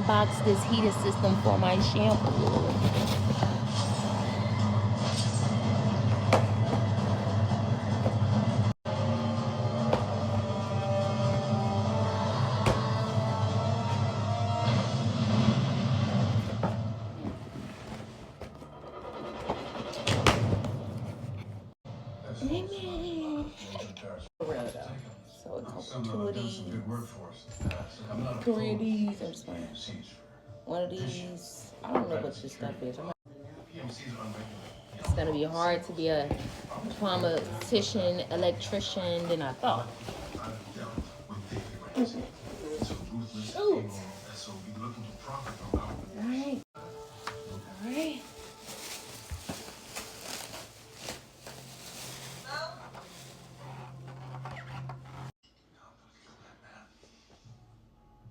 unbox this heater system for my shampoo. Amen. So a couple of these, 3 of these, I'm just fine. One of these, I don't know what this stuff is. It's gonna be hard to be a plumbician, electrician than I thought. Shoot. Alright.